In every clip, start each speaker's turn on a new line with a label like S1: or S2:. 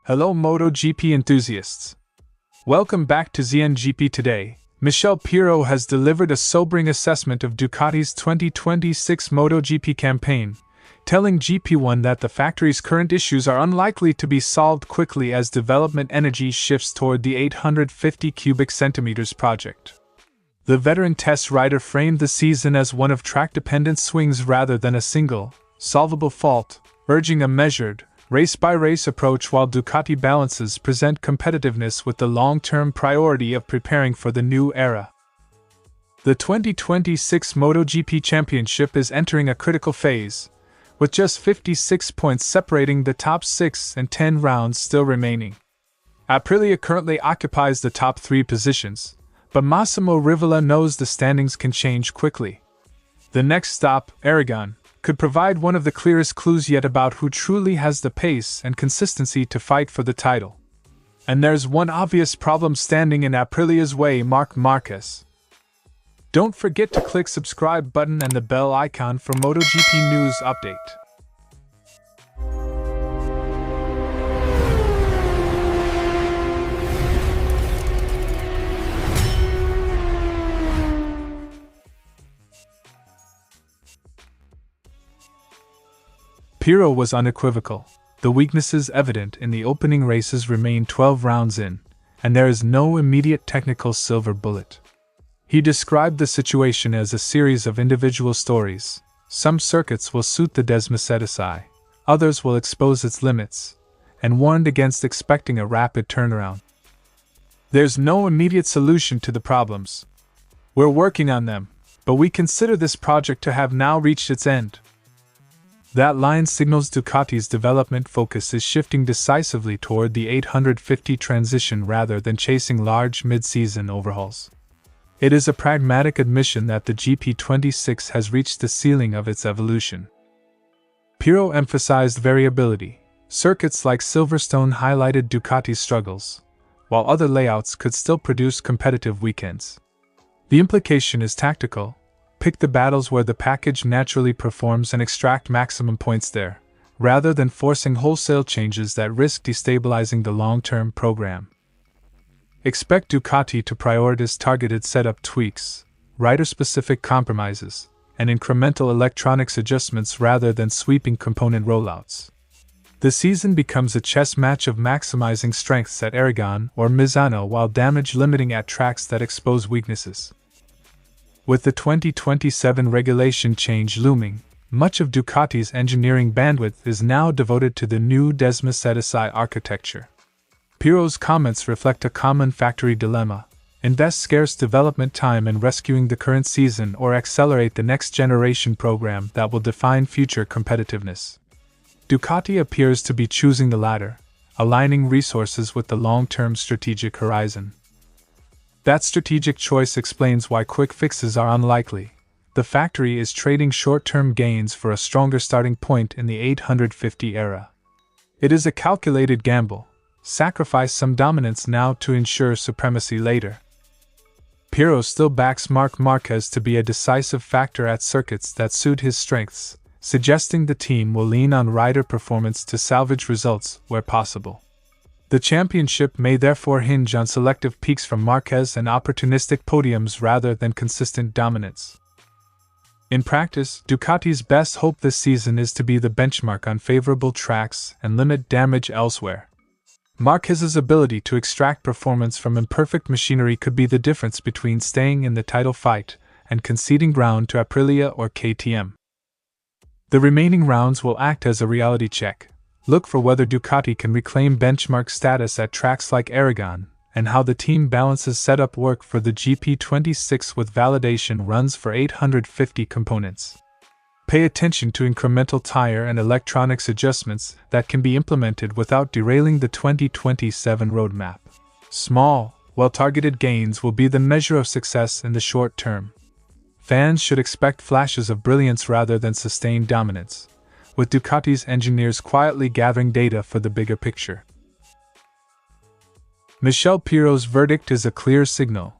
S1: Hello MotoGP enthusiasts. Welcome back to ZNGP Today. Michele Pirro has delivered a sobering assessment of Ducati's 2026 MotoGP campaign, telling GPOne that the factory's current issues are unlikely to be solved quickly as development energy shifts toward the 850 cubic centimeters project. The veteran test rider framed the season as one of track-dependent swings rather than a single, solvable fault, urging a measured, race-by-race approach while Ducati balances present competitiveness with the long-term priority of preparing for the new era. The 2026 MotoGP Championship is entering a critical phase, with just 56 points separating the top 6 and 10 rounds still remaining. Aprilia currently occupies the top 3 positions, but Massimo Rivola knows the standings can change quickly. The next stop, Aragon, could provide one of the clearest clues yet about who truly has the pace and consistency to fight for the title. And there's one obvious problem standing in Aprilia's way: Marc Márquez. Don't forget to click subscribe button and the bell icon for MotoGP news update. Pirro was unequivocal. The weaknesses evident in the opening races remain 12 rounds in, and there is no immediate technical silver bullet. He described the situation as a series of individual stories. Some circuits will suit the ZNGP, others will expose its limits, and warned against expecting a rapid turnaround. There's no immediate solution to the problems. We're working on them, but we consider this project to have now reached its end. That line signals Ducati's development focus is shifting decisively toward the 850 transition rather than chasing large mid-season overhauls. It is a pragmatic admission that the GP26 has reached the ceiling of its evolution. Pirro emphasized variability. Circuits like Silverstone highlighted Ducati's struggles, while other layouts could still produce competitive weekends. The implication is tactical. Pick the battles where the package naturally performs and extract maximum points there, rather than forcing wholesale changes that risk destabilizing the long-term program. Expect Ducati to prioritize targeted setup tweaks, rider-specific compromises, and incremental electronics adjustments rather than sweeping component rollouts. The season becomes a chess match of maximizing strengths at Aragon or Misano while damage limiting at tracks that expose weaknesses. With the 2027 regulation change looming, much of Ducati's engineering bandwidth is now devoted to the new ZNGP architecture. Pirro's comments reflect a common factory dilemma: invest scarce development time in rescuing the current season or accelerate the next generation program that will define future competitiveness. Ducati appears to be choosing the latter, aligning resources with the long-term strategic horizon. That strategic choice explains why quick fixes are unlikely. The factory is trading short-term gains for a stronger starting point in the 850 era. It is a calculated gamble. Sacrifice some dominance now to ensure supremacy later. Pirro still backs Marc Márquez to be a decisive factor at circuits that suit his strengths, suggesting the team will lean on rider performance to salvage results where possible. The championship may therefore hinge on selective peaks from Márquez and opportunistic podiums rather than consistent dominance. In practice, Ducati's best hope this season is to be the benchmark on favorable tracks and limit damage elsewhere. Márquez's ability to extract performance from imperfect machinery could be the difference between staying in the title fight and conceding ground to Aprilia or KTM. The remaining rounds will act as a reality check. Look for whether Ducati can reclaim benchmark status at tracks like Aragon, and how the team balances setup work for the GP26 with validation runs for 850 components. Pay attention to incremental tire and electronics adjustments that can be implemented without derailing the 2027 roadmap. Small, well-targeted gains will be the measure of success in the short term. Fans should expect flashes of brilliance rather than sustained dominance, with Ducati's engineers quietly gathering data for the bigger picture. Michele Pirro's verdict is a clear signal.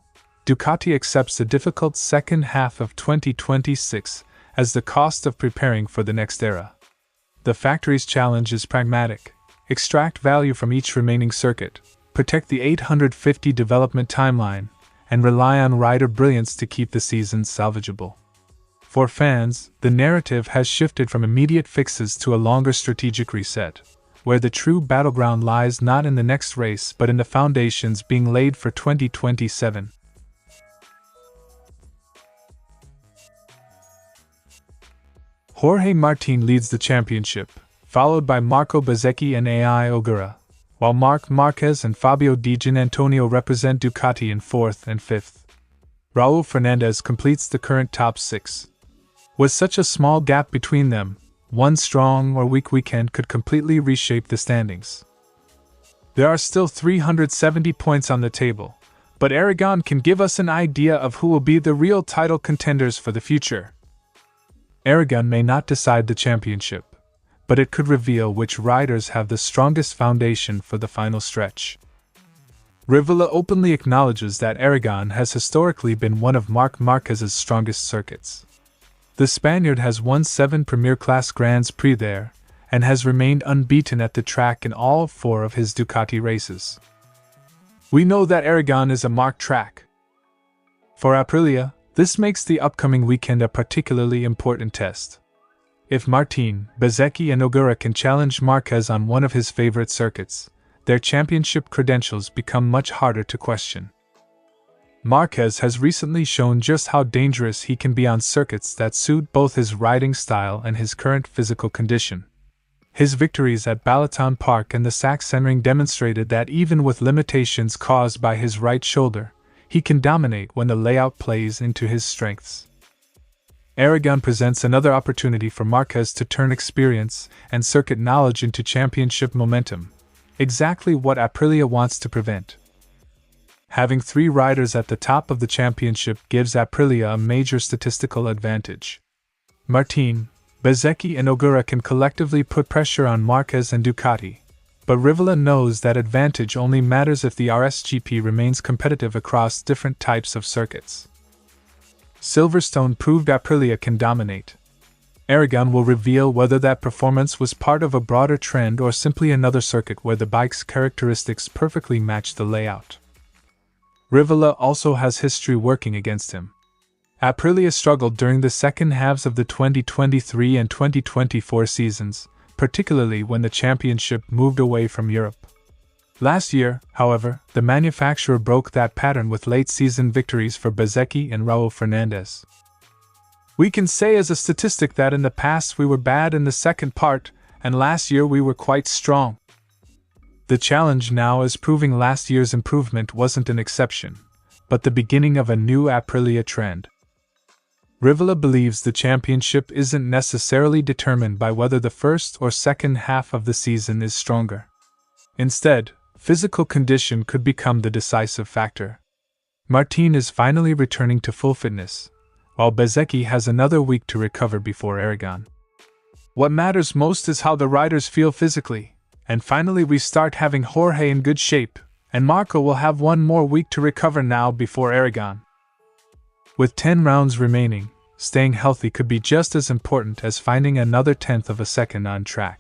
S1: Ducati accepts the difficult second half of 2026 as the cost of preparing for the next era. The factory's challenge is pragmatic: extract value from each remaining circuit, protect the 850 development timeline, and rely on rider brilliance to keep the season salvageable. For fans, the narrative has shifted from immediate fixes to a longer strategic reset, where the true battleground lies not in the next race but in the foundations being laid for 2027. Jorge Martin leads the championship, followed by Marco Bezzecchi and AI Ogura, while Marc Márquez and Fabio Di Giannantonio represent Ducati in 4th and 5th. Raúl Fernández completes the current top 6. With such a small gap between them, one strong or weak weekend could completely reshape the standings. There are still 370 points on the table, but Aragon can give us an idea of who will be the real title contenders for the future. Aragon may not decide the championship, but it could reveal which riders have the strongest foundation for the final stretch. Rivola openly acknowledges that Aragon has historically been one of Marc Márquez's strongest circuits. The Spaniard has won 7 Premier Class Grands Prix there, and has remained unbeaten at the track in all 4 of his Ducati races. We know that Aragon is a marked track. For Aprilia, this makes the upcoming weekend a particularly important test. If Martin, Bezzecchi and Ogura can challenge Márquez on one of his favorite circuits, their championship credentials become much harder to question. Márquez has recently shown just how dangerous he can be on circuits that suit both his riding style and his current physical condition. His victories at Balaton Park and the Sachsenring demonstrated that even with limitations caused by his right shoulder, he can dominate when the layout plays into his strengths. Aragon presents another opportunity for Márquez to turn experience and circuit knowledge into championship momentum, exactly what Aprilia wants to prevent. Having 3 riders at the top of the championship gives Aprilia a major statistical advantage. Martin, Bezzecchi and Ogura can collectively put pressure on Márquez and Ducati, but Rivola knows that advantage only matters if the RSGP remains competitive across different types of circuits. Silverstone proved Aprilia can dominate. Aragon will reveal whether that performance was part of a broader trend or simply another circuit where the bike's characteristics perfectly match the layout. Rivola also has history working against him. Aprilia struggled during the second halves of the 2023 and 2024 seasons, particularly when the championship moved away from Europe. Last year, however, the manufacturer broke that pattern with late-season victories for Bezzecchi and Raúl Fernández. We can say as a statistic that in the past we were bad in the second part, and last year we were quite strong. The challenge now is proving last year's improvement wasn't an exception, but the beginning of a new Aprilia trend. Rivola believes the championship isn't necessarily determined by whether the first or second half of the season is stronger. Instead, physical condition could become the decisive factor. Martin is finally returning to full fitness, while Bezzecchi has another week to recover before Aragon. What matters most is how the riders feel physically, and finally we start having Jorge in good shape, and Marco will have one more week to recover now before Aragon. With 10 rounds remaining, staying healthy could be just as important as finding another 1/10 of a second on track.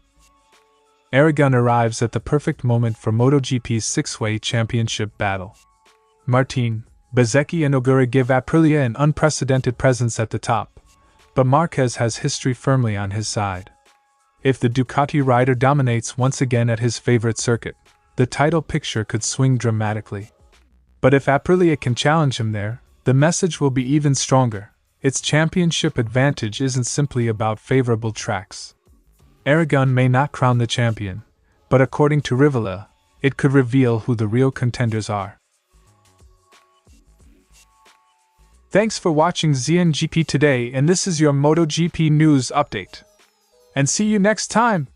S1: Aragon arrives at the perfect moment for MotoGP's 6-way championship battle. Martin, Bezzecchi and Ogura give Aprilia an unprecedented presence at the top, but Márquez has history firmly on his side. If the Ducati rider dominates once again at his favorite circuit, the title picture could swing dramatically. But if Aprilia can challenge him there, the message will be even stronger. Its championship advantage isn't simply about favorable tracks. Aragon may not crown the champion, but according to Rivola, it could reveal who the real contenders are. Thanks for watching ZNGP Today, and this is your MotoGP news update. And see you next time!